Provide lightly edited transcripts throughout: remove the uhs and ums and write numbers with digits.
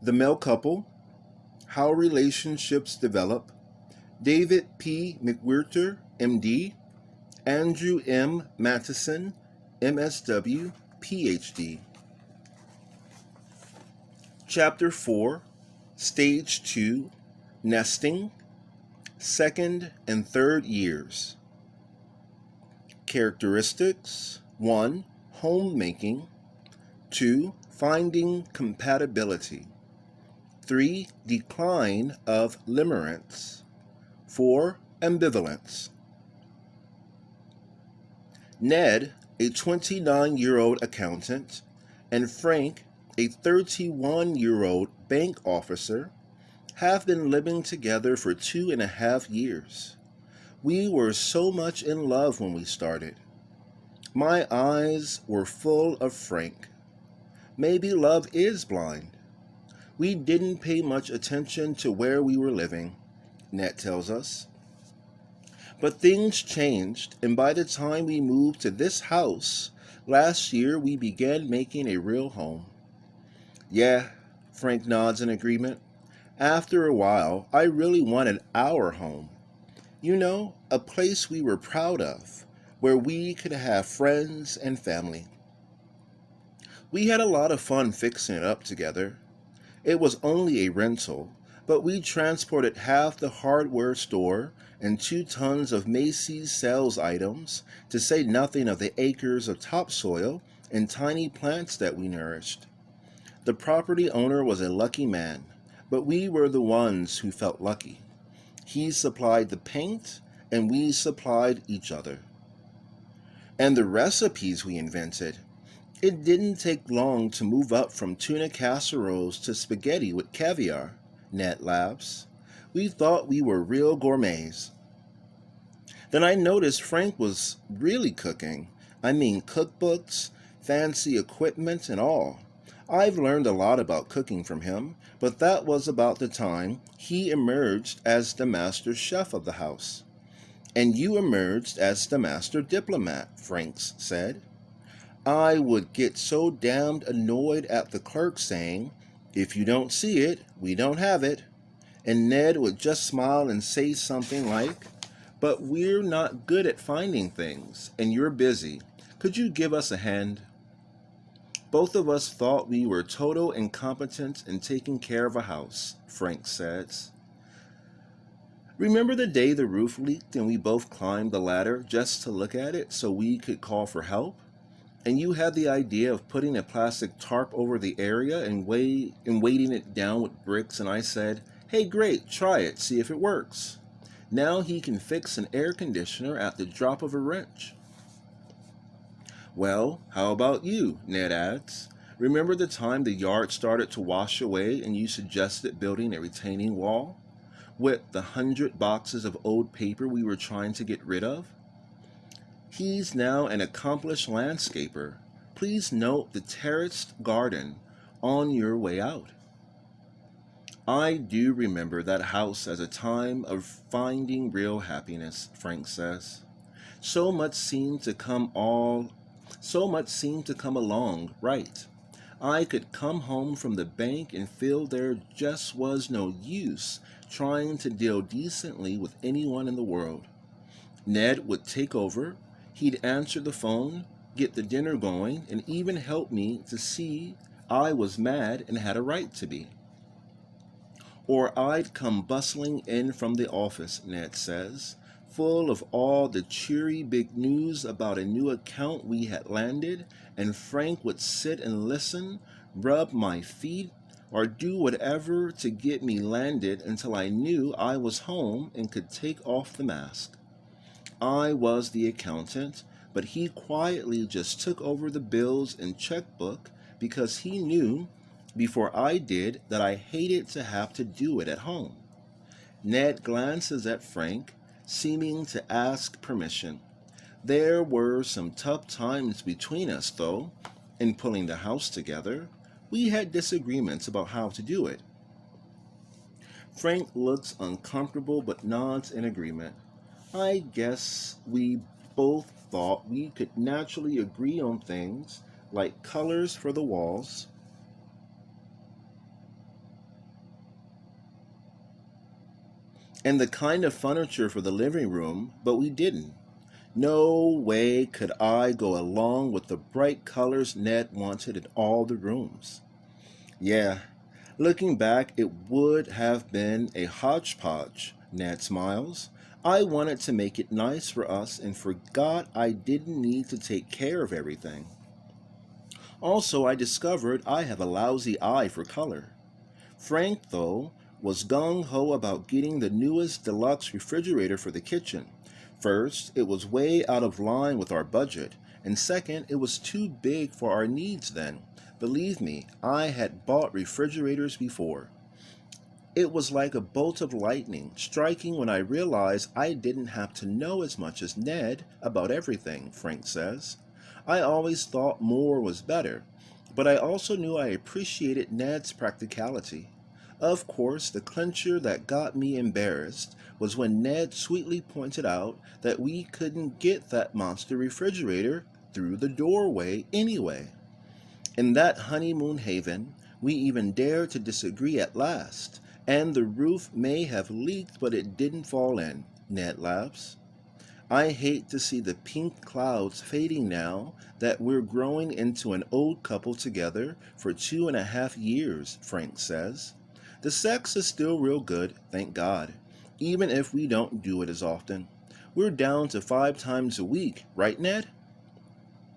The Male Couple, How Relationships Develop, David P. McWhirter, MD, Andrew M. Mattison, MSW, PhD. Chapter 4, Stage 2, Nesting, Second and Third Years. Characteristics: 1. Homemaking. 2. Finding compatibility. 3. Decline of limerence. 4. Ambivalence. Ned, a 29-year-old accountant, and Frank, a 31-year-old bank officer, have been living together for 2.5 years. We were so much in love when we started. My eyes were full of Frank. Maybe love is blind. We didn't pay much attention to where we were living, Ned tells us. But things changed, and by the time we moved to this house, last year we began making a real home. Yeah, Frank nods in agreement. After a while, I really wanted our home. You know, a place we were proud of, where we could have friends and family. We had a lot of fun fixing it up together. It was only a rental, but we transported half the hardware store and 2 tons of Macy's sales items, to say nothing of the acres of topsoil and tiny plants that we nourished. The property owner was a lucky man, but we were the ones who felt lucky. He supplied the paint, and we supplied each other. And the recipes we invented. It didn't take long to move up from tuna casseroles to spaghetti with caviar, Ned laughs. We thought we were real gourmets. Then I noticed Frank was really cooking. I mean cookbooks, fancy equipment, and all. I've learned a lot about cooking from him, but that was about the time he emerged as the master chef of the house. And you emerged as the master diplomat, Franks said. I would get so damned annoyed at the clerk saying, "If you don't see it, we don't have it." And Ned would just smile and say something like, "But we're not good at finding things, and you're busy. Could you give us a hand?" Both of us thought we were total incompetence in taking care of a house, Frank says. Remember the day the roof leaked and we both climbed the ladder just to look at it so we could call for help? And you had the idea of putting a plastic tarp over the area and weighting it down with bricks, and I said, "Hey, great, try it, see if it works." Now he can fix an air conditioner at the drop of a wrench. Well, how about you? Ned adds. Remember the time the yard started to wash away and you suggested building a retaining wall? With the 100 boxes of old paper we were trying to get rid of? He's now an accomplished landscaper. Please note the terraced garden on your way out. I do remember that house as a time of finding real happiness, Frank says. So much seemed to come along right. I could come home from the bank and feel there just was no use trying to deal decently with anyone in the world. Ned would take over. He'd answer the phone, get the dinner going, and even help me to see I was mad and had a right to be. Or I'd come bustling in from the office, Ned says, full of all the cheery big news about a new account we had landed, and Frank would sit and listen, rub my feet, or do whatever to get me landed until I knew I was home and could take off the mask. I was the accountant, but he quietly just took over the bills and checkbook because he knew before I did that I hated to have to do it at home. Ned glances at Frank, seeming to ask permission. There were some tough times between us, though, in pulling the house together. We had disagreements about how to do it. Frank looks uncomfortable but nods in agreement. I guess we both thought we could naturally agree on things like colors for the walls, and the kind of furniture for the living room, but we didn't. No way could I go along with the bright colors Ned wanted in all the rooms. Yeah, looking back, it would have been a hodgepodge, Ned smiles. I wanted to make it nice for us and forgot I didn't need to take care of everything. Also, I discovered I have a lousy eye for color. Frank, though, was gung ho about getting the newest deluxe refrigerator for the kitchen. First, it was way out of line with our budget, and second, it was too big for our needs then. Believe me, I had bought refrigerators before. It was like a bolt of lightning striking when I realized I didn't have to know as much as Ned about everything, Frank says. I always thought more was better, but I also knew I appreciated Ned's practicality. Of course, the clincher that got me embarrassed was when Ned sweetly pointed out that we couldn't get that monster refrigerator through the doorway anyway. In that honeymoon haven, we even dared to disagree at last, and the roof may have leaked, but it didn't fall in, Ned laughs. I hate to see the pink clouds fading now that we're growing into an old couple together for 2.5 years, Frank says. The sex is still real good, thank God, even if we don't do it as often. We're down to 5 times a week, right, Ned?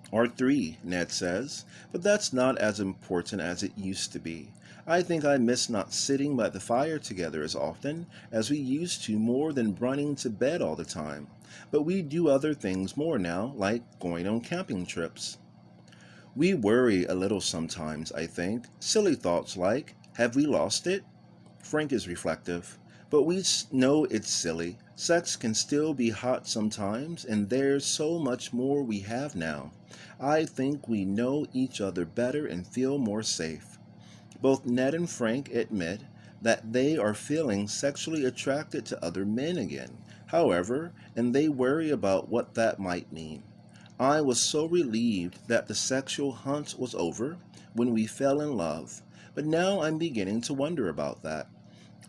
Or 3, Ned says, but that's not as important as it used to be. I think I miss not sitting by the fire together as often as we used to, more than running to bed all the time. But we do other things more now, like going on camping trips. We worry a little sometimes, I think. Silly thoughts like, have we lost it? Frank is reflective. But we know it's silly. Sex can still be hot sometimes, and there's so much more we have now. I think we know each other better and feel more safe. Both Ned and Frank admit that they are feeling sexually attracted to other men again, however, and they worry about what that might mean. I was so relieved that the sexual hunt was over when we fell in love, but now I'm beginning to wonder about that.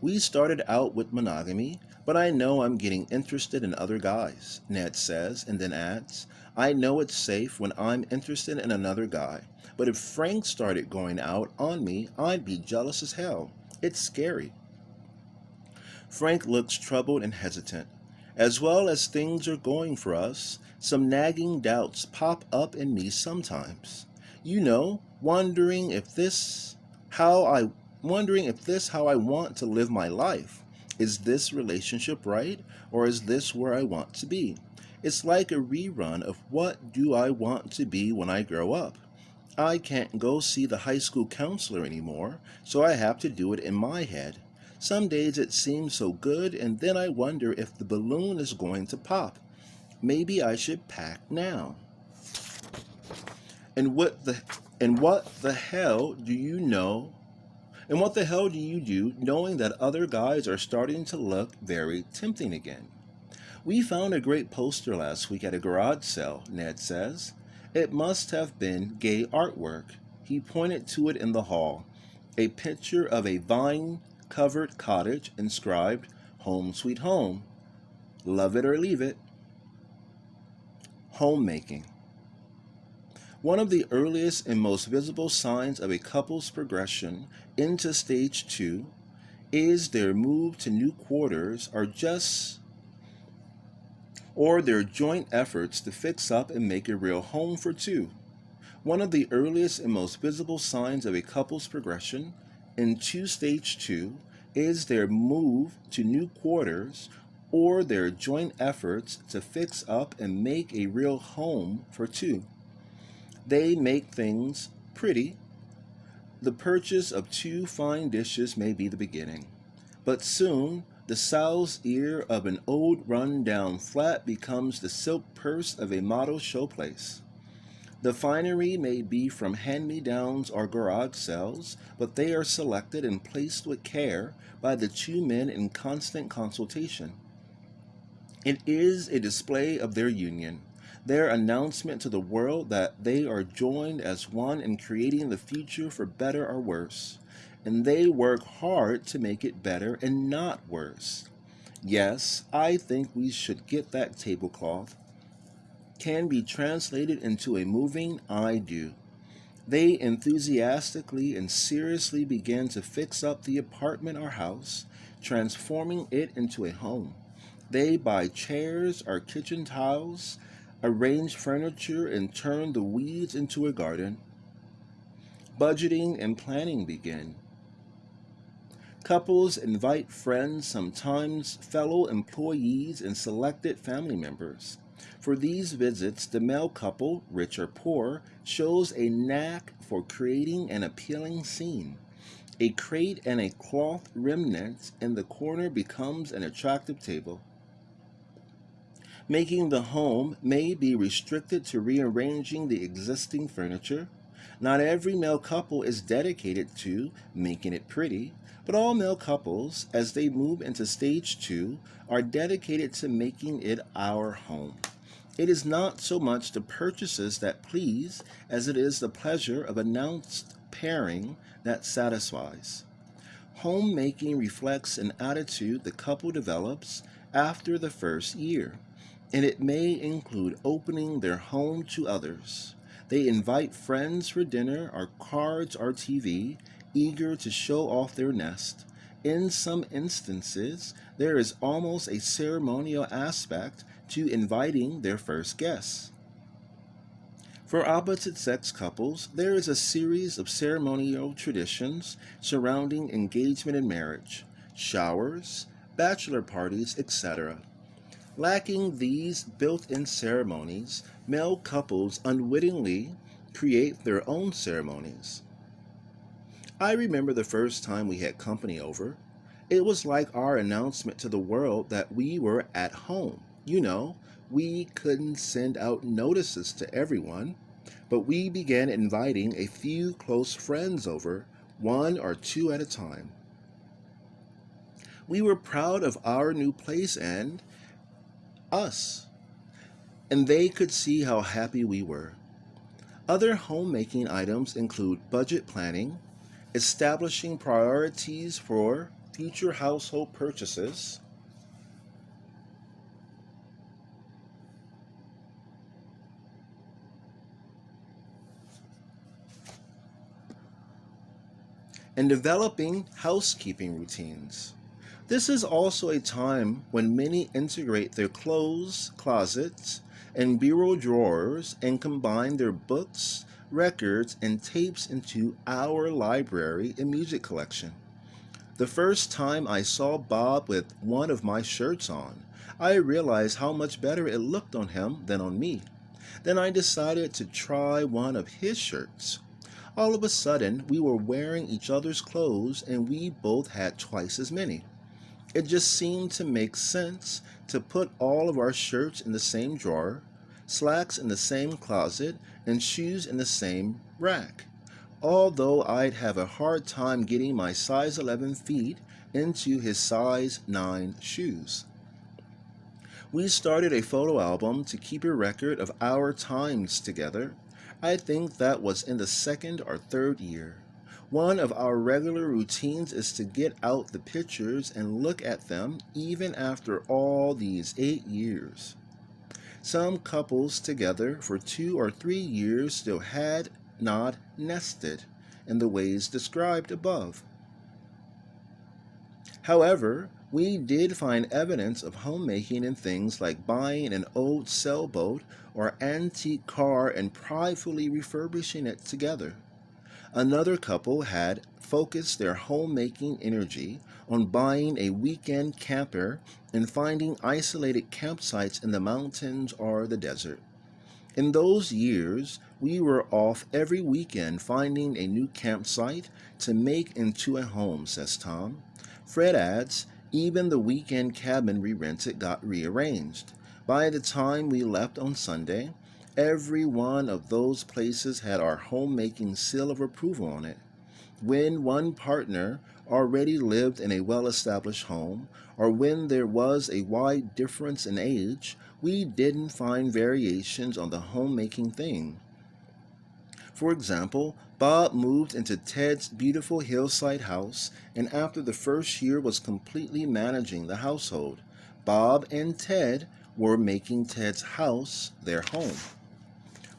We started out with monogamy, but I know I'm getting interested in other guys, Ned says, and then adds, I know it's safe when I'm interested in another guy, but if Frank started going out on me, I'd be jealous as hell. It's scary. Frank looks troubled and hesitant. As well as things are going for us, some nagging doubts pop up in me sometimes. You know, wondering if this how I want to live my life. Is this relationship right, or is this where I want to be? It's like a rerun of what do I want to be when I grow up. I can't go see the high school counselor anymore, so I have to do it in my head. Some days it seems so good, and then I wonder if the balloon is going to pop. Maybe I should pack now. And what the hell do you know? And what the hell do you do knowing that other guys are starting to look very tempting again? We found a great poster last week at a garage sale, Ned says. It must have been gay artwork. He pointed to it in the hall. A picture of a vine-covered cottage inscribed, Home Sweet Home. Love it or leave it. Homemaking. One of the earliest and most visible signs of a couple's progression into stage 2 is their move to new quarters or their joint efforts to fix up and make a real home for two. One of the earliest and most visible signs of a couple's progression into stage 2 is their move to new quarters or their joint efforts to fix up and make a real home for two. They make things pretty. The purchase of 2 fine dishes may be the beginning, but soon the sow's ear of an old run-down flat becomes the silk purse of a model showplace. The finery may be from hand-me-downs or garage sales, but they are selected and placed with care by the 2 men in constant consultation. It is a display of their union, their announcement to the world that they are joined as one in creating the future for better or worse, and they work hard to make it better and not worse. Yes, I think we should get that tablecloth. Can be translated into a moving I do. They enthusiastically and seriously began to fix up the apartment or house, transforming it into a home. They buy chairs or kitchen tiles, arrange furniture, and turn the weeds into a garden. Budgeting and planning begin. Couples invite friends, sometimes fellow employees, and selected family members. For these visits, the male couple, rich or poor, shows a knack for creating an appealing scene. A crate and a cloth remnant in the corner becomes an attractive table. Making the home may be restricted to rearranging the existing furniture. Not every male couple is dedicated to making it pretty, but all male couples, as they move into stage 2, are dedicated to making it our home. It is not so much the purchases that please as it is the pleasure of announced pairing that satisfies. Homemaking reflects an attitude the couple develops after the first year, and it may include opening their home to others. They invite friends for dinner or cards or TV, eager to show off their nest. In some instances, there is almost a ceremonial aspect to inviting their first guests. For opposite sex couples, there is a series of ceremonial traditions surrounding engagement and marriage, showers, bachelor parties, etc. Lacking these built in ceremonies, male couples unwittingly create their own ceremonies. I remember the first time we had company over. It was like our announcement to the world that we were at home. We couldn't send out notices to everyone, but we began inviting a few close friends over, one or two at a time. We were proud of our new place and us, and they could see how happy we were. Other homemaking items include budget planning, establishing priorities for future household purchases, and developing housekeeping routines. This is also a time when many integrate their clothes, closets, and bureau drawers and combine their books, records, and tapes into our library and music collection. The first time I saw Bob with one of my shirts on, I realized how much better it looked on him than on me. Then I decided to try one of his shirts. All of a sudden, we were wearing each other's clothes and we both had twice as many. It just seemed to make sense to put all of our shirts in the same drawer, slacks in the same closet, and shoes in the same rack. Although I'd have a hard time getting my size 11 feet into his size 9 shoes. We started a photo album to keep a record of our times together. I think that was in the second or third year. One of our regular routines is to get out the pictures and look at them even after all these 8 years. Some couples together for 2 or 3 years still had not nested in the ways described above. However, we did find evidence of homemaking in things like buying an old sailboat or antique car and pridefully refurbishing it together. Another couple had focused their homemaking energy on buying a weekend camper and finding isolated campsites in the mountains or the desert. In those years, we were off every weekend finding a new campsite to make into a home, says Tom. Fred adds, even the weekend cabin we rented got rearranged. By the time we left on Sunday, every one of those places had our homemaking seal of approval on it. When one partner already lived in a well-established home, or when there was a wide difference in age, we didn't find variations on the homemaking thing. For example, Bob moved into Ted's beautiful hillside house and after the first year was completely managing the household. Bob and Ted were making Ted's house their home.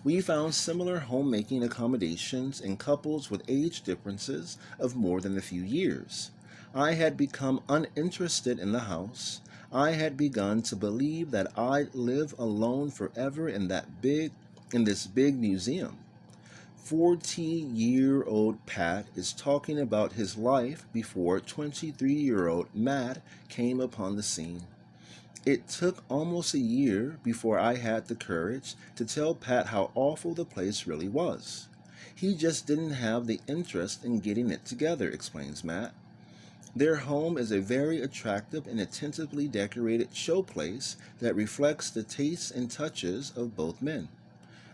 We found similar homemaking accommodations in couples with age differences of more than a few years. I had become uninterested in the house. I had begun to believe that I'd live alone forever in this big museum. 40-year-old Pat is talking about his life before 23-year-old Matt came upon the scene. It took almost a year before I had the courage to tell Pat how awful the place really was. He just didn't have the interest in getting it together, explains Matt. Their home is a very attractive and attentively decorated showplace that reflects the tastes and touches of both men.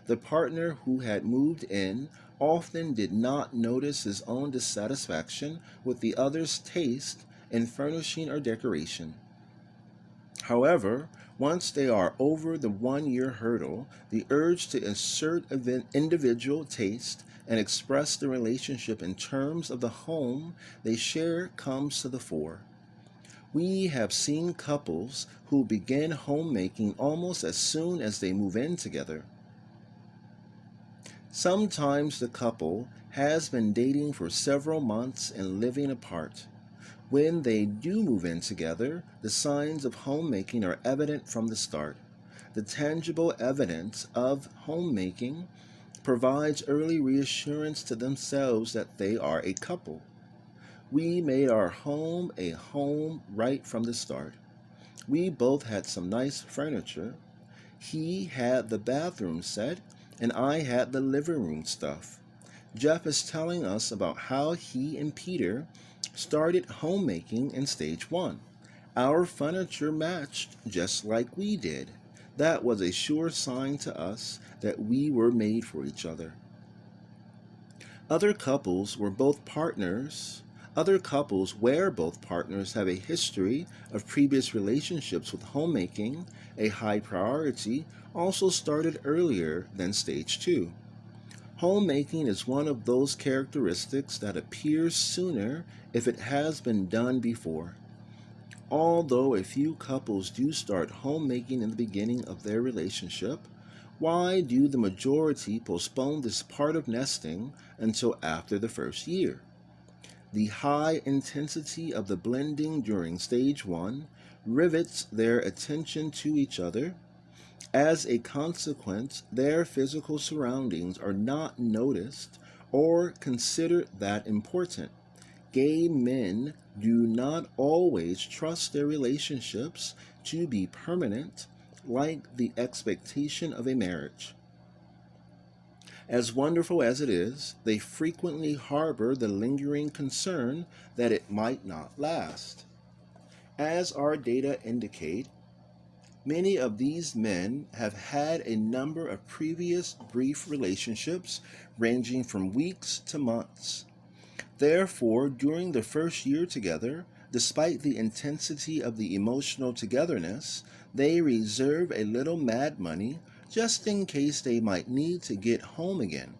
The partner who had moved in often did not notice his own dissatisfaction with the other's taste in furnishing or decoration. However, once they are over the 1-year hurdle, the urge to assert individual taste and express the relationship in terms of the home they share comes to the fore. We have seen couples who begin homemaking almost as soon as they move in together. Sometimes the couple has been dating for several months and living apart. When they do move in together, the signs of homemaking are evident from the start. The tangible evidence of homemaking provides early reassurance to themselves that they are a couple. We made our home a home right from the start. We both had some nice furniture. He had the bathroom set, and I had the living room stuff. Jeff is telling us about how he and Peter started homemaking in stage 1. Our furniture matched just like we did. That was a sure sign to us that we were made for each other. Other couples where both partners have a history of previous relationships with homemaking, a high priority, also started earlier than stage 2. Homemaking is one of those characteristics that appears sooner if it has been done before. Although a few couples do start homemaking in the beginning of their relationship, why do the majority postpone this part of nesting until after the first year? The high intensity of the blending during stage 1 rivets their attention to each other. As a consequence, their physical surroundings are not noticed or considered that important. Gay men do not always trust their relationships to be permanent, like the expectation of a marriage. As wonderful as it is, they frequently harbor the lingering concern that it might not last. As our data indicate, many of these men have had a number of previous brief relationships ranging from weeks to months. Therefore, during the first year together, despite the intensity of the emotional togetherness, they reserve a little mad money just in case they might need to get home again.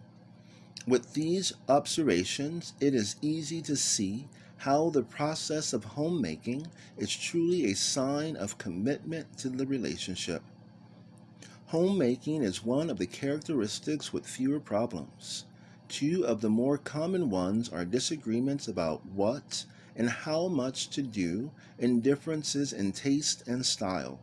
With these observations, it is easy to see how the process of homemaking is truly a sign of commitment to the relationship. Homemaking is one of the characteristics with fewer problems. Two of the more common ones are disagreements about what and how much to do and differences in taste and style.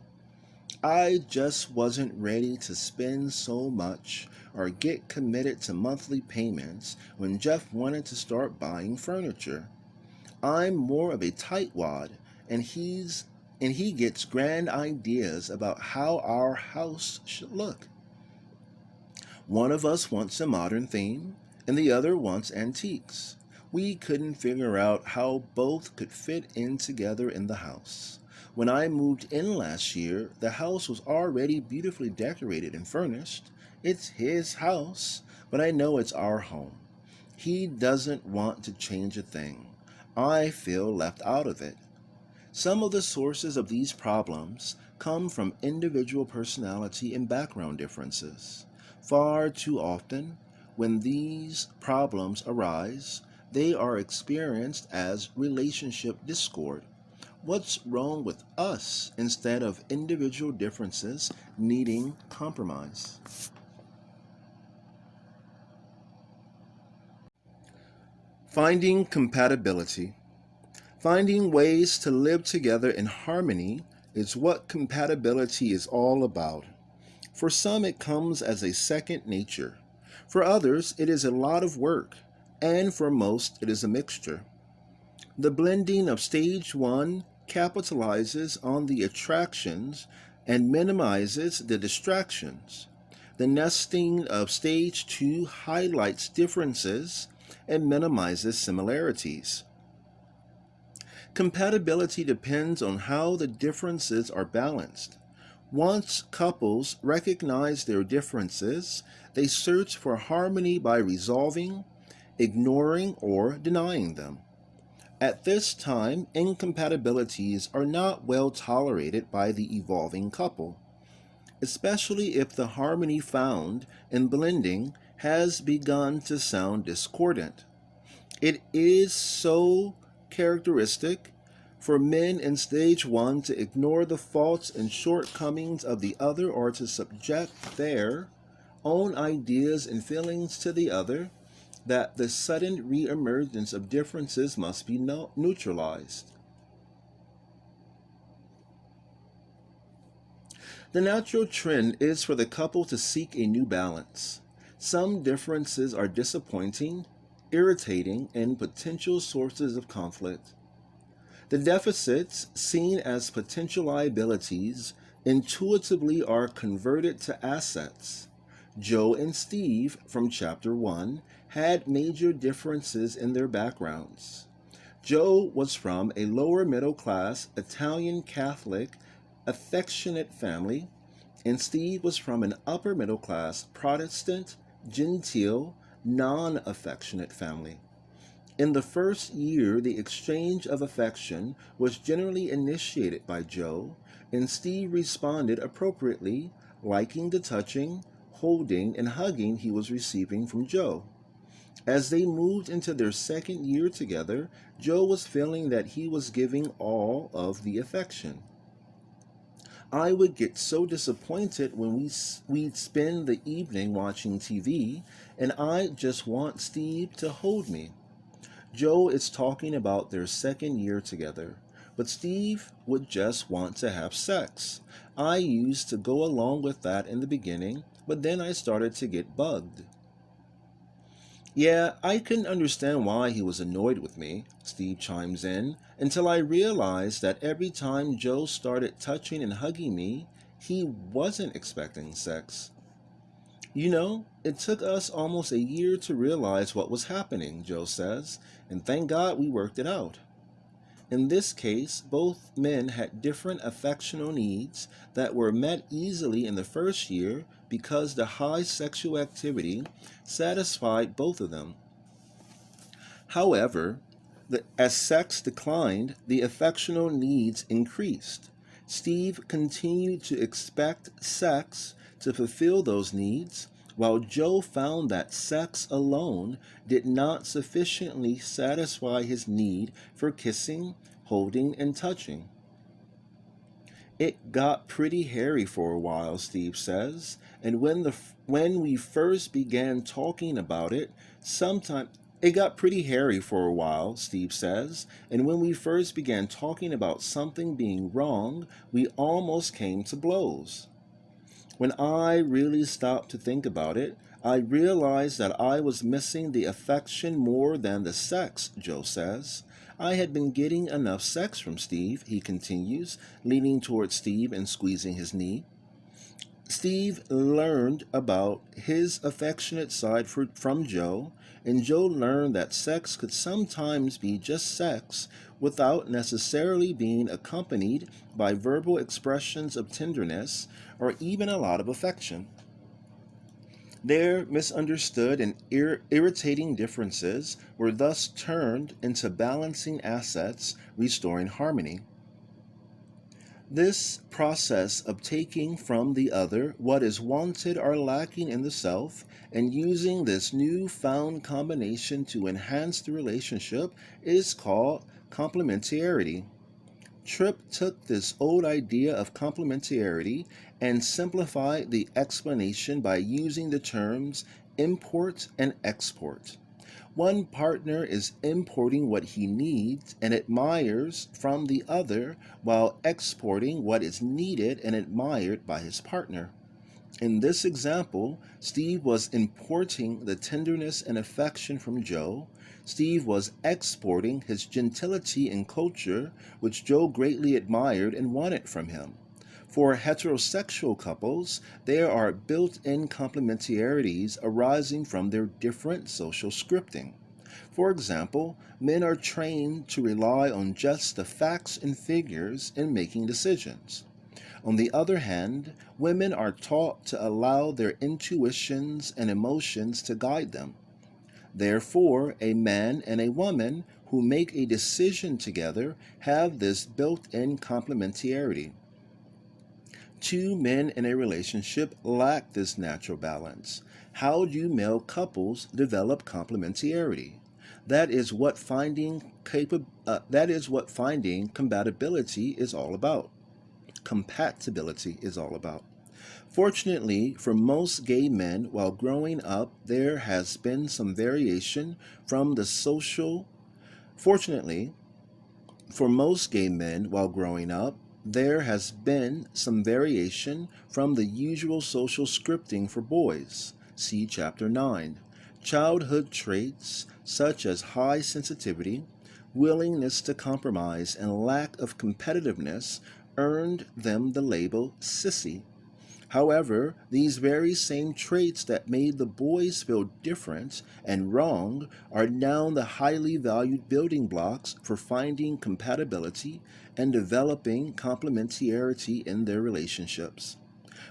I just wasn't ready to spend so much or get committed to monthly payments when Jeff wanted to start buying furniture. I'm more of a tightwad, and he gets grand ideas about how our house should look. One of us wants a modern theme, and the other wants antiques. We couldn't figure out how both could fit in together in the house. When I moved in last year, the house was already beautifully decorated and furnished. It's his house, but I know it's our home. He doesn't want to change a thing. I feel left out of it. Some of the sources of these problems come from individual personality and background differences. Far too often, when these problems arise, they are experienced as relationship discord. What's wrong with us instead of individual differences needing compromise? Finding compatibility. Finding ways to live together in harmony is what compatibility is all about. For some, it comes as a second nature. For others, it is a lot of work. And for most, it is a mixture. The blending of stage 1 capitalizes on the attractions and minimizes the distractions. The nesting of stage 2 highlights differences and minimizes similarities. Compatibility depends on how the differences are balanced. Once couples recognize their differences, they search for harmony by resolving, ignoring, or denying them. At this time, incompatibilities are not well tolerated by the evolving couple, especially if the harmony found in blending has begun to sound discordant. It is so characteristic for men in stage 1 to ignore the faults and shortcomings of the other or to subject their own ideas and feelings to the other that the sudden reemergence of differences must be neutralized. The natural trend is for the couple to seek a new balance. Some differences are disappointing, irritating, and potential sources of conflict. The deficits, seen as potential liabilities, intuitively are converted to assets. Joe and Steve, from Chapter 1, had major differences in their backgrounds. Joe was from a lower middle class Italian Catholic affectionate family, and Steve was from an upper middle class Protestant, genteel, non-affectionate family. In the first year, the exchange of affection was generally initiated by Joe, and Steve responded appropriately, liking the touching, holding, and hugging he was receiving from Joe. As they moved into their second year together, Joe was feeling that he was giving all of the affection. I would get so disappointed when we'd spend the evening watching TV, and I just want Steve to hold me. Joe is talking about their second year together, but Steve would just want to have sex. I used to go along with that in the beginning, but then I started to get bugged. Yeah, I couldn't understand why he was annoyed with me, Steve chimes in, until I realized that every time Joe started touching and hugging me, he wasn't expecting sex. You know, it took us almost a year to realize what was happening, Joe says, and thank God we worked it out. In this case, both men had different affectional needs that were met easily in the first year because the high sexual activity satisfied both of them. However, as sex declined, the affectional needs increased. Steve continued to expect sex to fulfill those needs, while Joe found that sex alone did not sufficiently satisfy his need for kissing, holding, and touching. It got pretty hairy for a while, Steve says, and when we first began talking about it, it got pretty hairy for a while, Steve says, and when we first began talking about something being wrong, we almost came to blows. When I really stopped to think about it, I realized that I was missing the affection more than the sex, Joe says. I had been getting enough sex from Steve, he continues, leaning towards Steve and squeezing his knee. Steve learned about his affectionate side from Joe, and Joe learned that sex could sometimes be just sex without necessarily being accompanied by verbal expressions of tenderness or even a lot of affection. Their misunderstood and irritating differences were thus turned into balancing assets, restoring harmony. This process of taking from the other what is wanted or lacking in the self and using this new-found combination to enhance the relationship is called complementarity. Tripp took this old idea of complementarity and simplified the explanation by using the terms import and export. One partner is importing what he needs and admires from the other while exporting what is needed and admired by his partner. In this example, Steve was importing the tenderness and affection from Joe. Steve was exporting his gentility and culture, which Joe greatly admired and wanted from him. For heterosexual couples, there are built-in complementarities arising from their different social scripting. For example, men are trained to rely on just the facts and figures in making decisions. On the other hand, women are taught to allow their intuitions and emotions to guide them. Therefore, a man and a woman who make a decision together have this built-in complementarity. Two men in a relationship lack this natural balance. How do male couples develop complementarity? That is what finding compatibility is all about. Fortunately, for most gay men while growing up, there has been some variation from the social Fortunately, for most gay men while growing up, there has been some variation from the usual social scripting for boys. See Chapter 9. Childhood traits such as high sensitivity, willingness to compromise, and lack of competitiveness earned them the label sissy. However, these very same traits that made the boys feel different and wrong are now the highly valued building blocks for finding compatibility and developing complementarity in their relationships.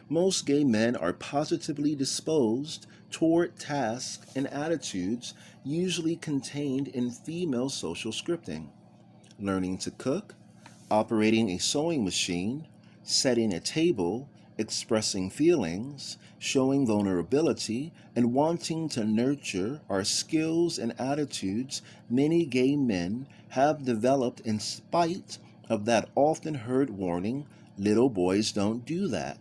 Most gay men are positively disposed toward tasks and attitudes usually contained in female social scripting. Learning to cook, operating a sewing machine, setting a table, expressing feelings, showing vulnerability, and wanting to nurture are skills and attitudes many gay men have developed in spite of that often heard warning, "Little boys don't do that."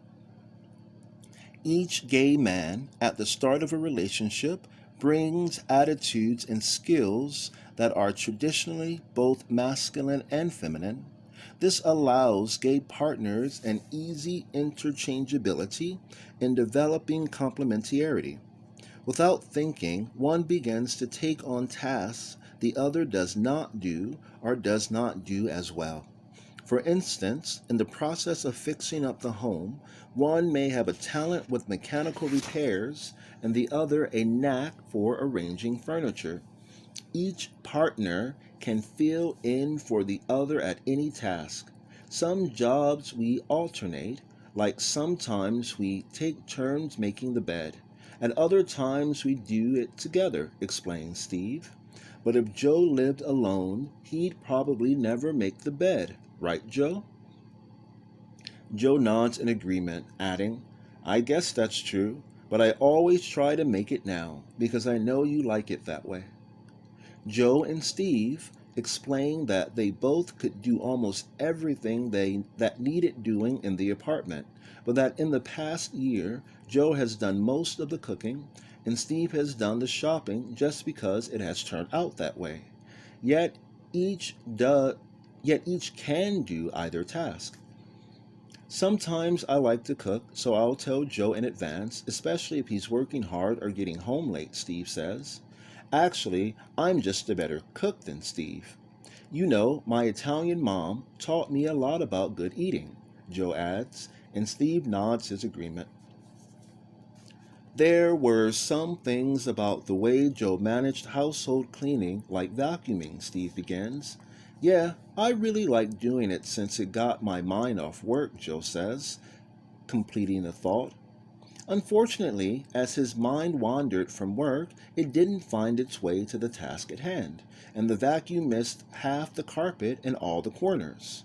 Each gay man at the start of a relationship brings attitudes and skills that are traditionally both masculine and feminine. This allows gay partners an easy interchangeability in developing complementarity. Without thinking, one begins to take on tasks the other does not do or does not do as well. For instance, in the process of fixing up the home, one may have a talent with mechanical repairs and the other a knack for arranging furniture. Each partner can fill in for the other at any task. Some jobs we alternate, like sometimes we take turns making the bed. At other times we do it together, explains Steve. But if Joe lived alone, he'd probably never make the bed, right, Joe? Joe nods in agreement, adding, "I guess that's true, but I always try to make it now, because I know you like it that way." Joe and Steve explained that they both could do almost everything that needed doing in the apartment, but that in the past year, Joe has done most of the cooking and Steve has done the shopping just because it has turned out that way. Yet each can do either task. Sometimes I like to cook, so I'll tell Joe in advance, especially if he's working hard or getting home late, Steve says. Actually, I'm just a better cook than Steve. You know, my Italian mom taught me a lot about good eating, Joe adds, and Steve nods his agreement. There were some things about the way Joe managed household cleaning, like vacuuming, Steve begins. Yeah, I really like doing it since it got my mind off work, Joe says, completing the thought. Unfortunately, as his mind wandered from work, it didn't find its way to the task at hand, and the vacuum missed half the carpet and all the corners.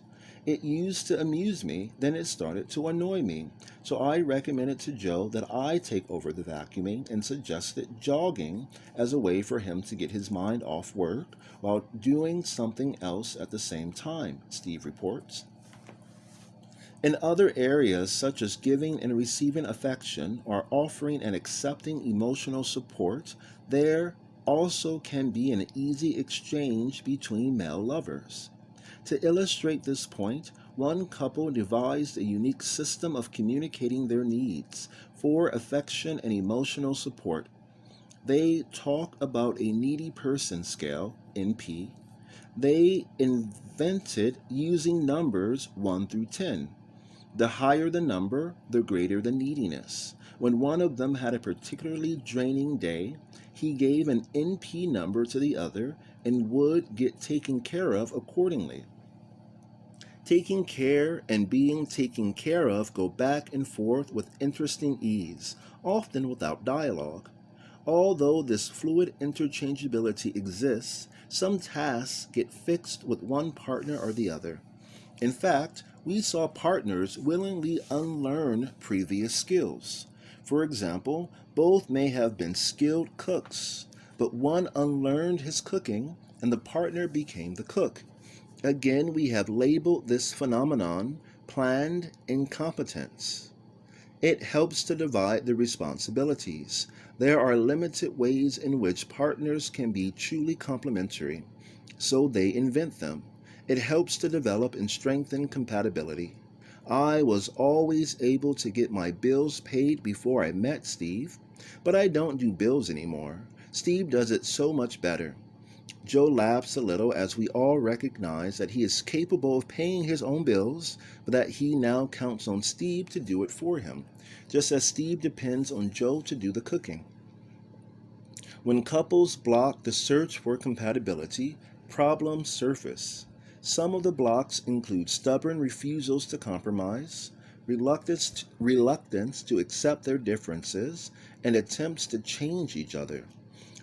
It used to amuse me, then it started to annoy me. So I recommended to Joe that I take over the vacuuming and suggested jogging as a way for him to get his mind off work while doing something else at the same time, Steve reports. In other areas, such as giving and receiving affection or offering and accepting emotional support, there also can be an easy exchange between male lovers. To illustrate this point, one couple devised a unique system of communicating their needs for affection and emotional support. They talk about a needy person scale, NP. They invented using numbers 1 through 10. The higher the number, the greater the neediness. When one of them had a particularly draining day, he gave an NP number to the other and would get taken care of accordingly. Taking care and being taken care of go back and forth with interesting ease, often without dialogue. Although this fluid interchangeability exists, some tasks get fixed with one partner or the other. In fact, we saw partners willingly unlearn previous skills. For example, both may have been skilled cooks, but one unlearned his cooking and the partner became the cook. Again, we have labeled this phenomenon planned incompetence. It helps to divide the responsibilities. There are limited ways in which partners can be truly complementary, so they invent them. It helps to develop and strengthen compatibility. I was always able to get my bills paid before I met Steve, but I don't do bills anymore. Steve does it so much better. Joe laughs a little as we all recognize that he is capable of paying his own bills, but that he now counts on Steve to do it for him, just as Steve depends on Joe to do the cooking. When couples block the search for compatibility, problems surface. Some of the blocks include stubborn refusals to compromise, reluctance to accept their differences, and attempts to change each other.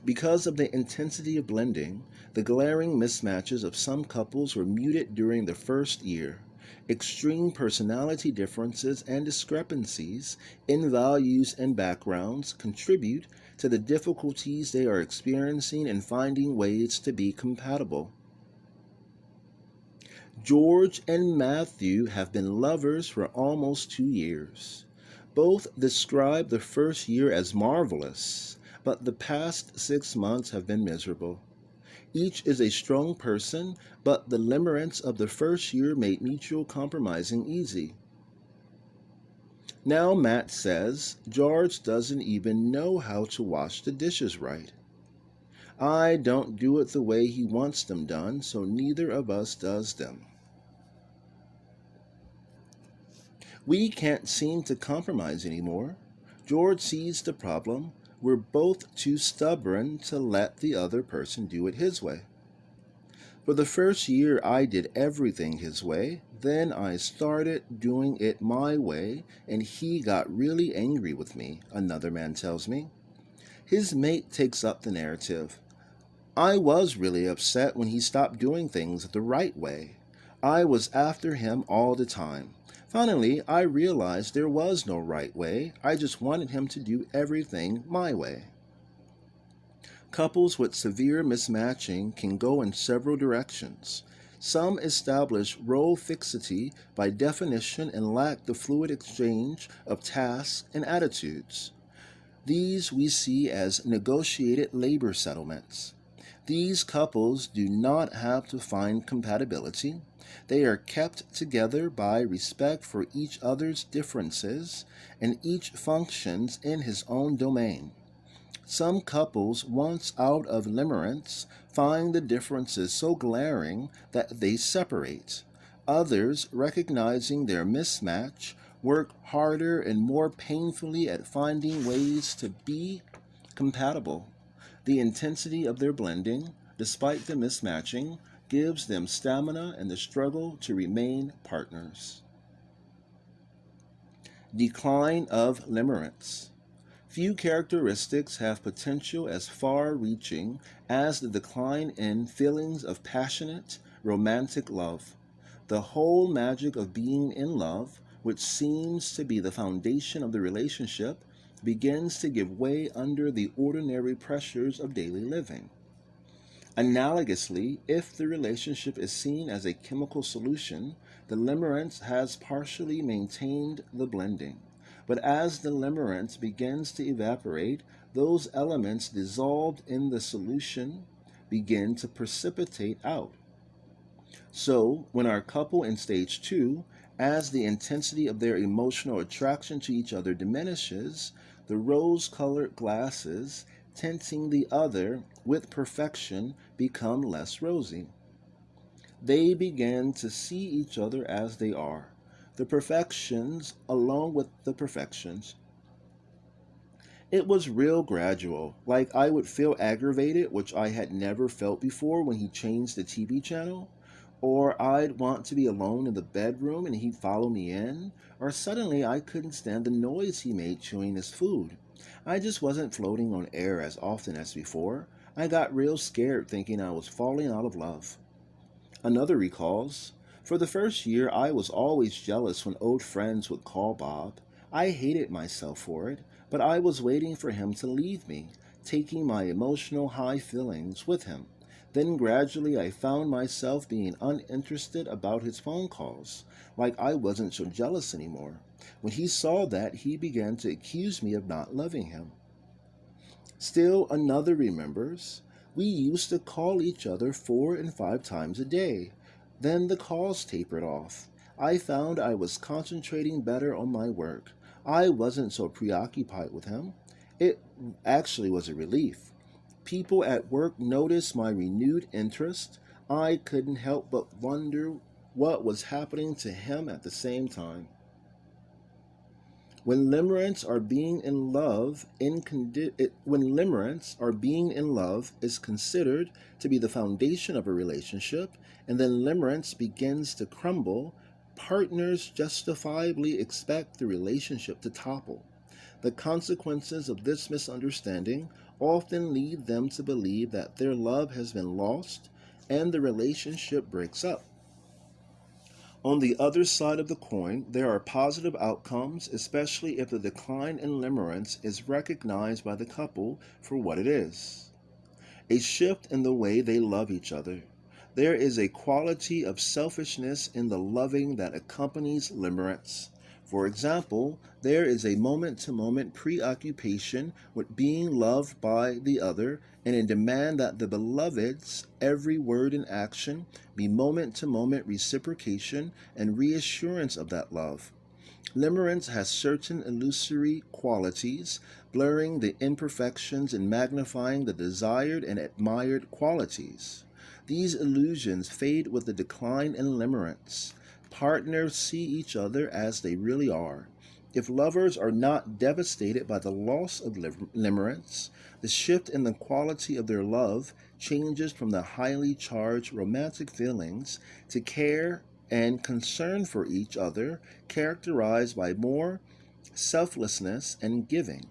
Because of the intensity of blending, the glaring mismatches of some couples were muted during the first year. Extreme personality differences and discrepancies in values and backgrounds contribute to the difficulties they are experiencing in finding ways to be compatible. George and Matthew have been lovers for almost 2 years. Both describe the first year as marvelous, but the past 6 months have been miserable. Each is a strong person, but the limerence of the first year made mutual compromising easy. Now Matt says George doesn't even know how to wash the dishes right. I don't do it the way he wants them done, so neither of us does them. We can't seem to compromise anymore. George sees the problem. We're both too stubborn to let the other person do it his way. For the first year, I did everything his way. Then I started doing it my way, and he got really angry with me, another man tells me. His mate takes up the narrative. I was really upset when he stopped doing things the right way. I was after him all the time. Finally, I realized there was no right way. I just wanted him to do everything my way. Couples with severe mismatching can go in several directions. Some establish role fixity by definition and lack the fluid exchange of tasks and attitudes. These we see as negotiated labor settlements. These couples do not have to find compatibility. They are kept together by respect for each other's differences, and each functions in his own domain. Some couples, once out of limerence, find the differences so glaring that they separate. Others, recognizing their mismatch, work harder and more painfully at finding ways to be compatible. The intensity of their blending, despite the mismatching, gives them stamina and the struggle to remain partners. Decline of limerence. Few characteristics have potential as far-reaching as the decline in feelings of passionate, romantic love. The whole magic of being in love, which seems to be the foundation of the relationship, begins to give way under the ordinary pressures of daily living. Analogously, if the relationship is seen as a chemical solution, the limerence has partially maintained the blending. But as the limerence begins to evaporate, those elements dissolved in the solution begin to precipitate out. So, when our couple in stage 2, as the intensity of their emotional attraction to each other diminishes, the rose-colored glasses tinting the other with perfection become less rosy. They begin to see each other as they are, the perfections along with the perfections. It was real gradual, like I would feel aggravated, which I had never felt before when he changed the TV channel, or I'd want to be alone in the bedroom and he'd follow me in, or suddenly I couldn't stand the noise he made chewing his food. I just wasn't floating on air as often as before. I got real scared thinking I was falling out of love. Another recalls, for the first year I was always jealous when old friends would call Bob. I hated myself for it, but I was waiting for him to leave me, taking my emotional high feelings with him. Then gradually I found myself being uninterested about his phone calls, like I wasn't so jealous anymore. When he saw that, he began to accuse me of not loving him. Still another remembers, we used to call each other 4 and 5 times a day. Then the calls tapered off. I found I was concentrating better on my work. I wasn't so preoccupied with him. It actually was a relief. People at work noticed my renewed interest. I couldn't help but wonder what was happening to him at the same time. When limerence or being in love is considered to be the foundation of a relationship, and then limerence begins to crumble, partners justifiably expect the relationship to topple. The consequences of this misunderstanding often lead them to believe that their love has been lost and the relationship breaks up. On the other side of the coin, there are positive outcomes, especially if the decline in limerence is recognized by the couple for what it is: a shift in the way they love each other. There is a quality of selfishness in the loving that accompanies limerence. For example, there is a moment-to-moment preoccupation with being loved by the other and a demand that the beloved's every word and action be moment-to-moment reciprocation and reassurance of that love. Limerence has certain illusory qualities, blurring the imperfections and magnifying the desired and admired qualities. These illusions fade with the decline in limerence. Partners see each other as they really are. If lovers are not devastated by the loss of limerence, the shift in the quality of their love changes from the highly charged romantic feelings to care and concern for each other, characterized by more selflessness and giving.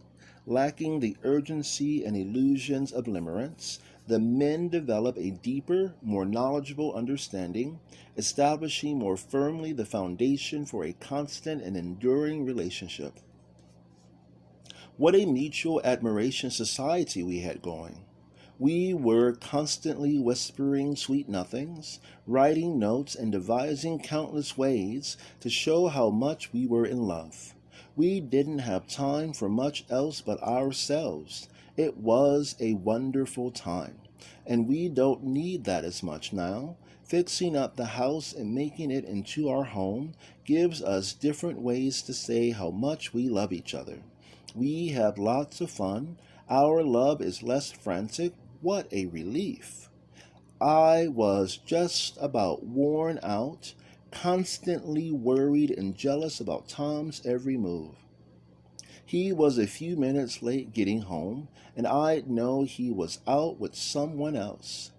Lacking the urgency and illusions of limerence, the men develop a deeper, more knowledgeable understanding, establishing more firmly the foundation for a constant and enduring relationship. What a mutual admiration society we had going. We were constantly whispering sweet nothings, writing notes, and devising countless ways to show how much we were in love. We didn't have time for much else but ourselves. It was a wonderful time, and we don't need that as much now. Fixing up the house and making it into our home gives us different ways to say how much we love each other. We have lots of fun. Our love is less frantic. What a relief. I was just about worn out, constantly worried and jealous about Tom's every move. He was a few minutes late getting home, and I'd know he was out with someone else.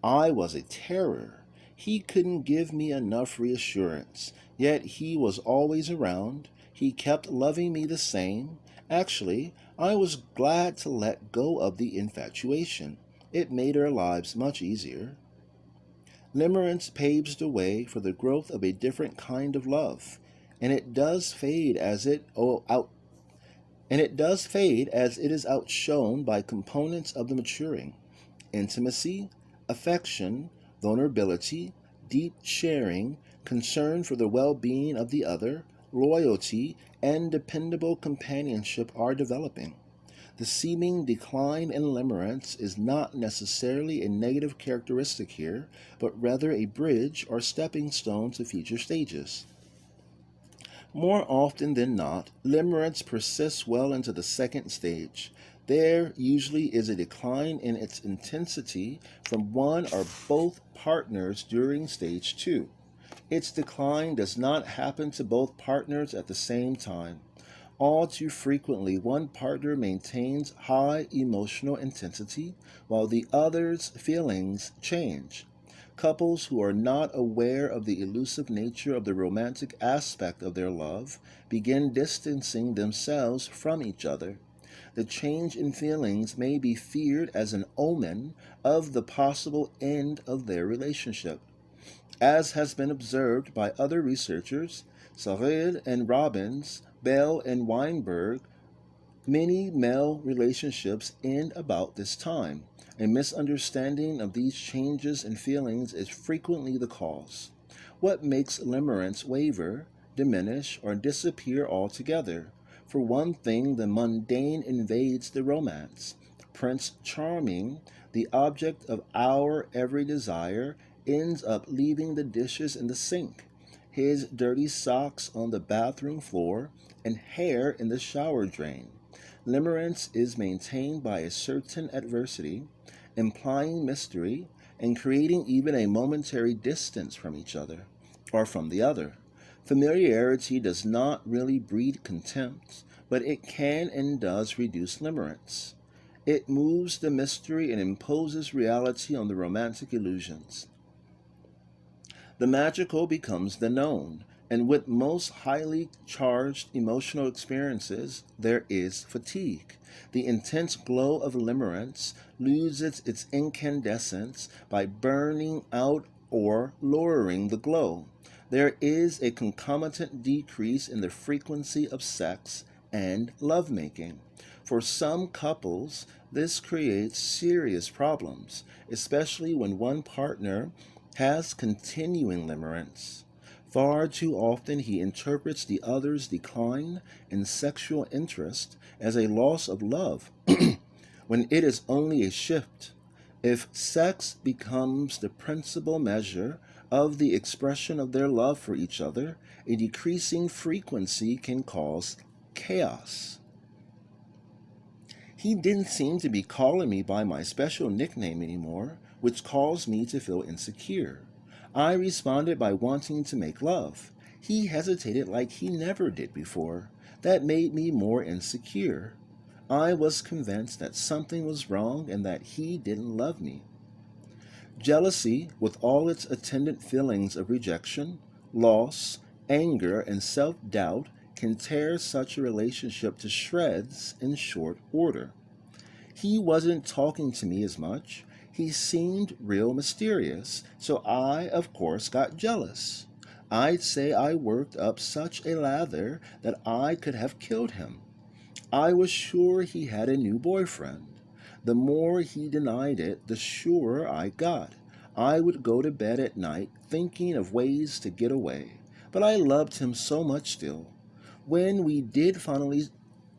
I was a terror. He couldn't give me enough reassurance, yet he was always around. He kept loving me the same. Actually, I was glad to let go of the infatuation. It made our lives much easier. Limerence paves the way for the growth of a different kind of love, and it does fade as it is outshone by components of the maturing: intimacy, affection, vulnerability, deep sharing, concern for the well-being of the other, loyalty, and dependable companionship are developing. The seeming decline in limerence is not necessarily a negative characteristic here, but rather a bridge or stepping stone to future stages. More often than not, limerence persists well into the second stage. There usually is a decline in its intensity from one or both partners during stage 2. Its decline does not happen to both partners at the same time. All too frequently, one partner maintains high emotional intensity while the other's feelings change. Couples who are not aware of the elusive nature of the romantic aspect of their love begin distancing themselves from each other. The change in feelings may be feared as an omen of the possible end of their relationship. As has been observed by other researchers, Sarid and Robbins, Bell and Weinberg, many male relationships end about this time. A misunderstanding of these changes in feelings is frequently the cause. What makes limerence waver, diminish, or disappear altogether? For one thing, the mundane invades the romance. Prince Charming, the object of our every desire, ends up leaving the dishes in the sink, his dirty socks on the bathroom floor, and hair in the shower drain. Limerence is maintained by a certain adversity, implying mystery, and creating even a momentary distance from each other, or from the other. Familiarity does not really breed contempt, but it can and does reduce limerence. It moves the mystery and imposes reality on the romantic illusions. The magical becomes the known, and with most highly charged emotional experiences, there is fatigue. The intense glow of limerence loses its incandescence by burning out or lowering the glow. There is a concomitant decrease in the frequency of sex and lovemaking. For some couples, this creates serious problems, especially when one partner has continuing limerence. Far too often he interprets the other's decline in sexual interest as a loss of love, when it is only a shift. If sex becomes the principal measure of the expression of their love for each other, a decreasing frequency can cause chaos. He didn't seem to be calling me by my special nickname anymore, which caused me to feel insecure. I responded by wanting to make love. He hesitated like he never did before. That made me more insecure. I was convinced that something was wrong and that he didn't love me. Jealousy, with all its attendant feelings of rejection, loss, anger, and self-doubt, can tear such a relationship to shreds in short order. He wasn't talking to me as much. He seemed real mysterious, so I, of course, got jealous. I'd say I worked up such a lather that I could have killed him. I was sure he had a new boyfriend. The more he denied it, the surer I got. I would go to bed at night thinking of ways to get away, but I loved him so much still. When we did finally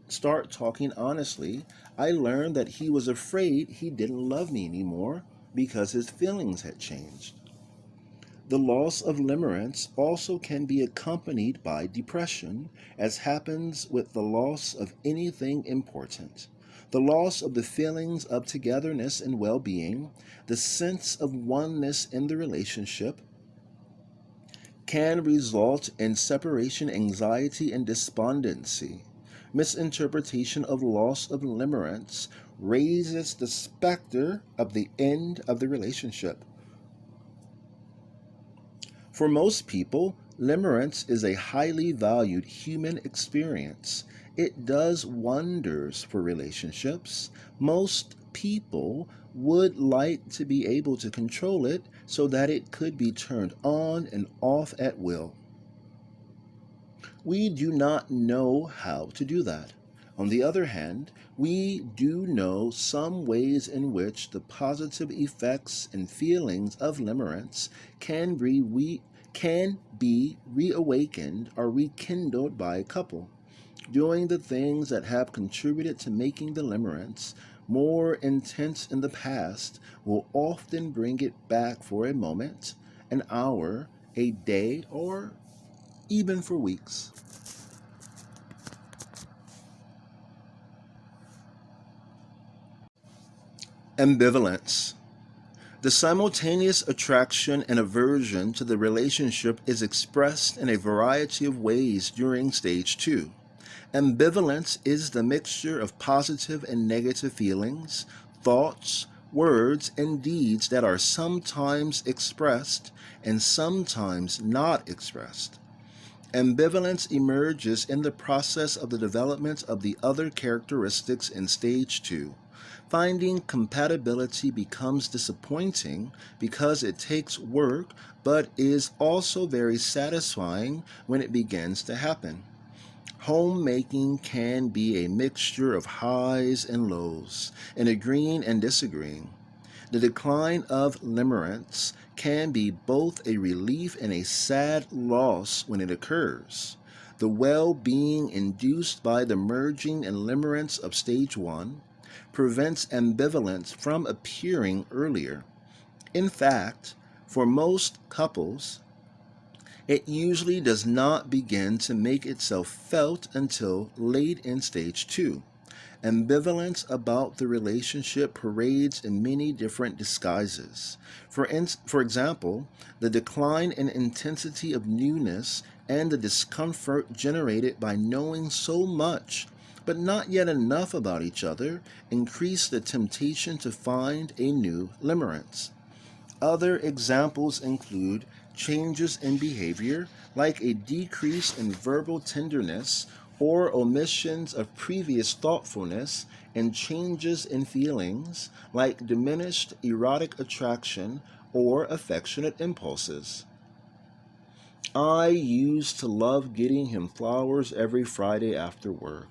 start talking honestly, I learned that he was afraid he didn't love me anymore because his feelings had changed. The loss of limerence also can be accompanied by depression, as happens with the loss of anything important. The loss of the feelings of togetherness and well-being, the sense of oneness in the relationship, can result in separation anxiety and despondency. Misinterpretation of loss of limerence raises the specter of the end of the relationship. For most people, limerence is a highly valued human experience. It does wonders for relationships. Most people would like to be able to control it so that it could be turned on and off at will. We do not know how to do that. On the other hand, we do know some ways in which the positive effects and feelings of limerence can be reawakened or rekindled by a couple. Doing the things that have contributed to making the limerence more intense in the past will often bring it back for a moment, an hour, a day, or even for weeks. Ambivalence. The simultaneous attraction and aversion to the relationship is expressed in a variety of ways during stage 2. Ambivalence is the mixture of positive and negative feelings, thoughts, words, and deeds that are sometimes expressed and sometimes not expressed. Ambivalence emerges in the process of the development of the other characteristics in stage 2. Finding compatibility becomes disappointing because it takes work, but is also very satisfying when it begins to happen. Homemaking can be a mixture of highs and lows, and agreeing and disagreeing. The decline of limerence can be both a relief and a sad loss when it occurs. The well-being induced by the merging and limerence of stage 1 prevents ambivalence from appearing earlier. In fact, for most couples, it usually does not begin to make itself felt until late in stage 2. Ambivalence about the relationship parades in many different disguises. For example, the decline in intensity of newness and the discomfort generated by knowing so much but not yet enough about each other increase the temptation to find a new limerence. Other examples include changes in behavior, like a decrease in verbal tenderness or omissions of previous thoughtfulness, and changes in feelings, like diminished erotic attraction or affectionate impulses. I used to love getting him flowers every Friday after work.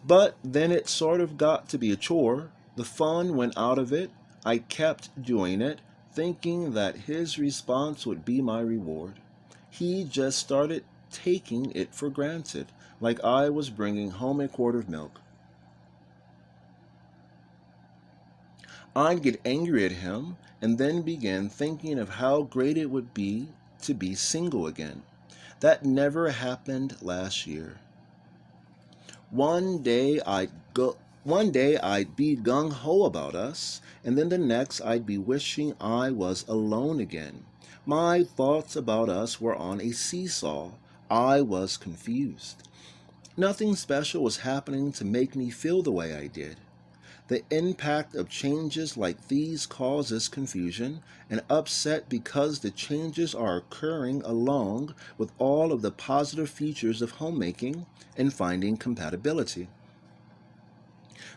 But then it sort of got to be a chore. The fun went out of it. I kept doing it, thinking that his response would be my reward. He just started taking it for granted, like I was bringing home a quart of milk. I'd get angry at him and then begin thinking of how great it would be to be single again. That never happened last year. One day I'd be gung-ho about us, and then the next I'd be wishing I was alone again. My thoughts about us were on a seesaw. I was confused. Nothing special was happening to make me feel the way I did. The impact of changes like these causes confusion and upset because the changes are occurring along with all of the positive features of homemaking and finding compatibility.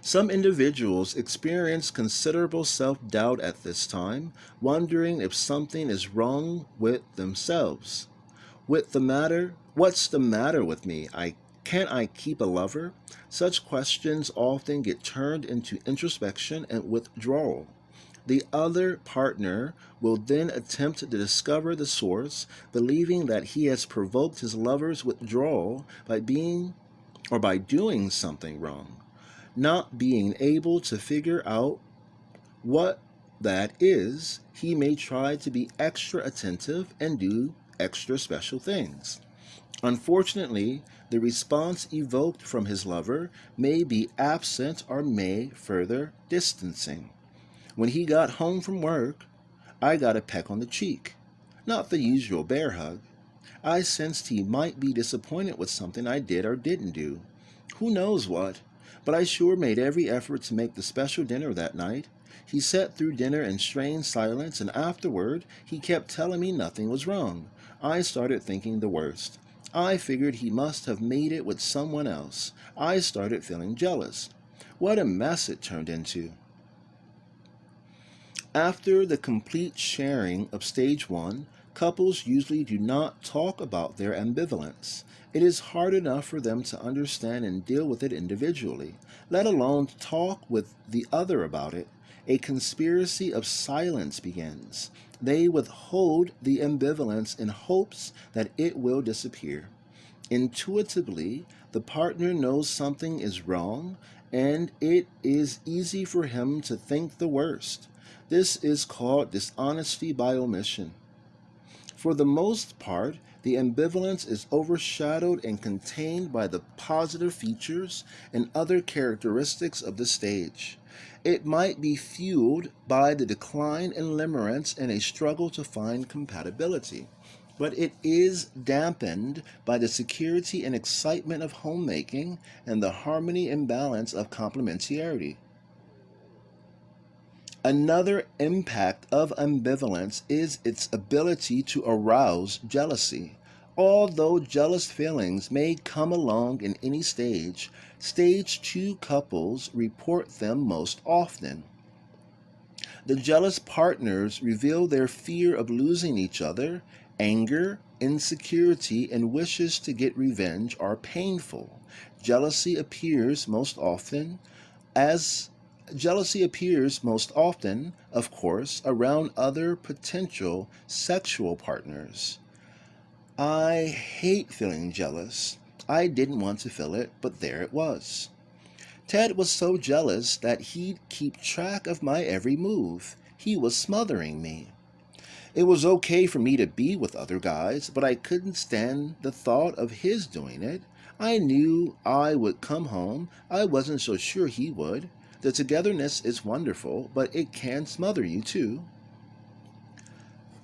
Some individuals experience considerable self-doubt at this time, wondering if something is wrong with themselves. What's the matter with me? Can't I keep a lover? Such questions often get turned into introspection and withdrawal. The other partner will then attempt to discover the source, believing that he has provoked his lover's withdrawal by doing something wrong. Not being able to figure out what that is, he may try to be extra attentive and do extra special things. Unfortunately, the response evoked from his lover may be absent or may further distancing. When he got home from work, I got a peck on the cheek, not the usual bear hug. I sensed he might be disappointed with something I did or didn't do. Who knows what, but I sure made every effort to make the special dinner that night. He sat through dinner in strained silence, and afterward, he kept telling me nothing was wrong. I started thinking the worst. I figured he must have made it with someone else. I started feeling jealous. What a mess it turned into. After the complete sharing of stage 1, couples usually do not talk about their ambivalence. It is hard enough for them to understand and deal with it individually, let alone talk with the other about it. A conspiracy of silence begins. They withhold the ambivalence in hopes that it will disappear. Intuitively, the partner knows something is wrong, and it is easy for him to think the worst. This is called dishonesty by omission. For the most part, the ambivalence is overshadowed and contained by the positive features and other characteristics of the stage. It might be fueled by the decline in limerence and a struggle to find compatibility, but it is dampened by the security and excitement of homemaking and the harmony and balance of complementarity. Another impact of ambivalence is its ability to arouse jealousy. Although jealous feelings may come along in any stage, stage 2 couples report them most often. The jealous partners reveal their fear of losing each other. Anger, insecurity, and wishes to get revenge are painful. Jealousy appears most often, of course, around other potential sexual partners. I hate feeling jealous. I didn't want to feel it, but there it was. Ted was so jealous that he'd keep track of my every move. He was smothering me. It was okay for me to be with other guys, but I couldn't stand the thought of his doing it. I knew I would come home. I wasn't so sure he would. The togetherness is wonderful, but it can smother you too.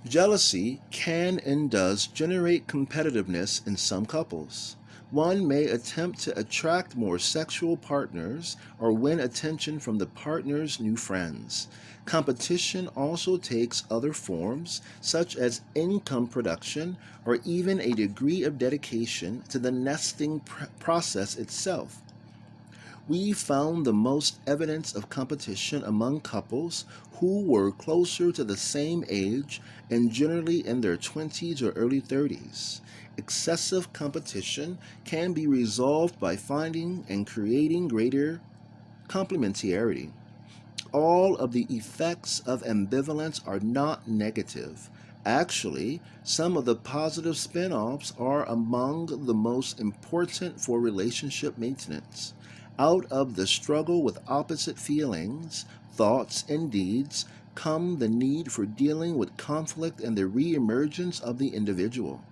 Jealousy can and does generate competitiveness in some couples. One may attempt to attract more sexual partners or win attention from the partner's new friends. Competition also takes other forms, such as income production or even a degree of dedication to the nesting process itself. We found the most evidence of competition among couples who were closer to the same age and generally in their 20s or early 30s. Excessive competition can be resolved by finding and creating greater complementarity. All of the effects of ambivalence are not negative. Actually, some of the positive spin-offs are among the most important for relationship maintenance. Out of the struggle with opposite feelings, thoughts, and deeds come the need for dealing with conflict and the re-emergence of the individual.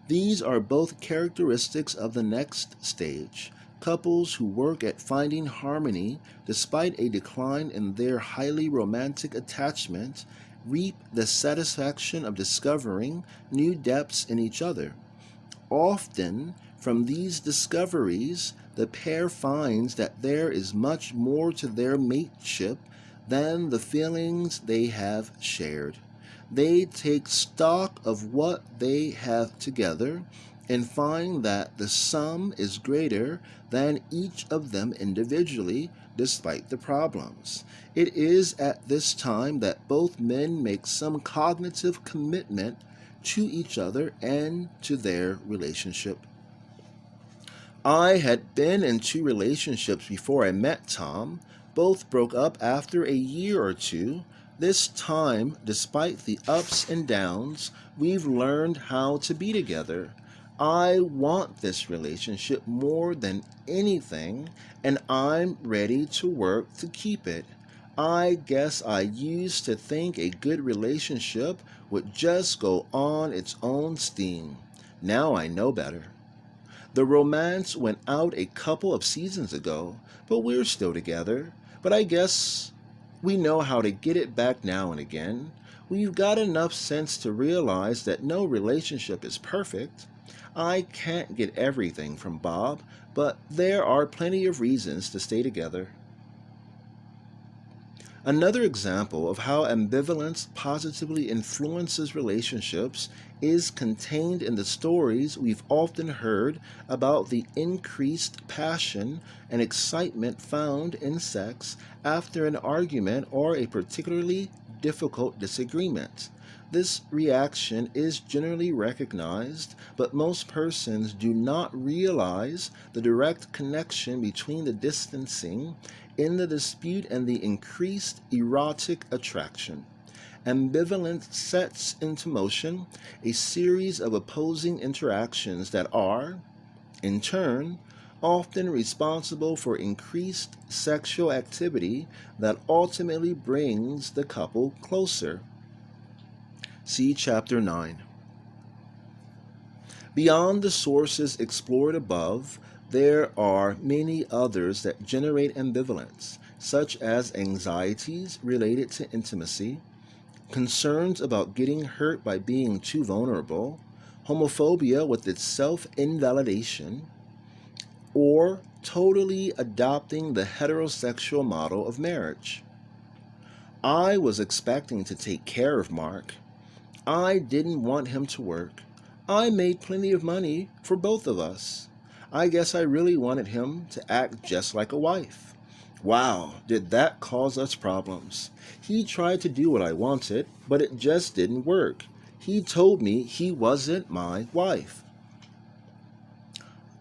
These are both characteristics of the next stage. Couples who work at finding harmony despite a decline in their highly romantic attachment reap the satisfaction of discovering new depths in each other. Often, from these discoveries, the pair finds that there is much more to their mateship than the feelings they have shared. They take stock of what they have together and find that the sum is greater than each of them individually, despite the problems. It is at this time that both men make some cognitive commitment to each other and to their relationship. I had been in 2 relationships before I met Tom. Both broke up after a year or 2. This time, despite the ups and downs, we've learned how to be together. I want this relationship more than anything, and I'm ready to work to keep it. I guess I used to think a good relationship would just go on its own steam. Now I know better. The romance went out a couple of seasons ago, but we're still together. But I guess we know how to get it back now and again. We've got enough sense to realize that no relationship is perfect. I can't get everything from Bob, but there are plenty of reasons to stay together. Another example of how ambivalence positively influences relationships is contained in the stories we've often heard about the increased passion and excitement found in sex after an argument or a particularly difficult disagreement. This reaction is generally recognized, but most persons do not realize the direct connection between the distancing in the dispute and the increased erotic attraction. Ambivalence sets into motion a series of opposing interactions that are, in turn, often responsible for increased sexual activity that ultimately brings the couple closer. See Chapter 9. Beyond the sources explored above, there are many others that generate ambivalence, such as anxieties related to intimacy, concerns about getting hurt by being too vulnerable, homophobia with its self-invalidation, or totally adopting the heterosexual model of marriage. I was expecting to take care of Mark. I didn't want him to work. I made plenty of money for both of us. I guess I really wanted him to act just like a wife. Wow, did that cause us problems. He tried to do what I wanted, but it just didn't work. He told me he wasn't my wife.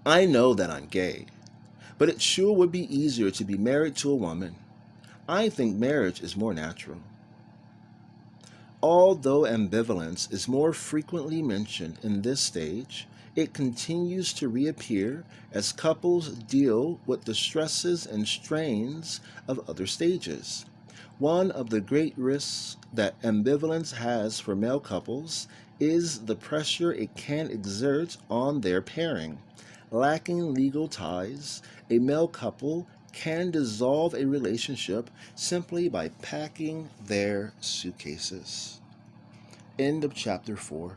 I know that I'm gay, but it sure would be easier to be married to a woman. I think marriage is more natural. Although ambivalence is more frequently mentioned in this stage, it continues to reappear as couples deal with the stresses and strains of other stages. One of the great risks that ambivalence has for male couples is the pressure it can exert on their pairing. Lacking legal ties, a male couple can dissolve a relationship simply by packing their suitcases. End of Chapter 4.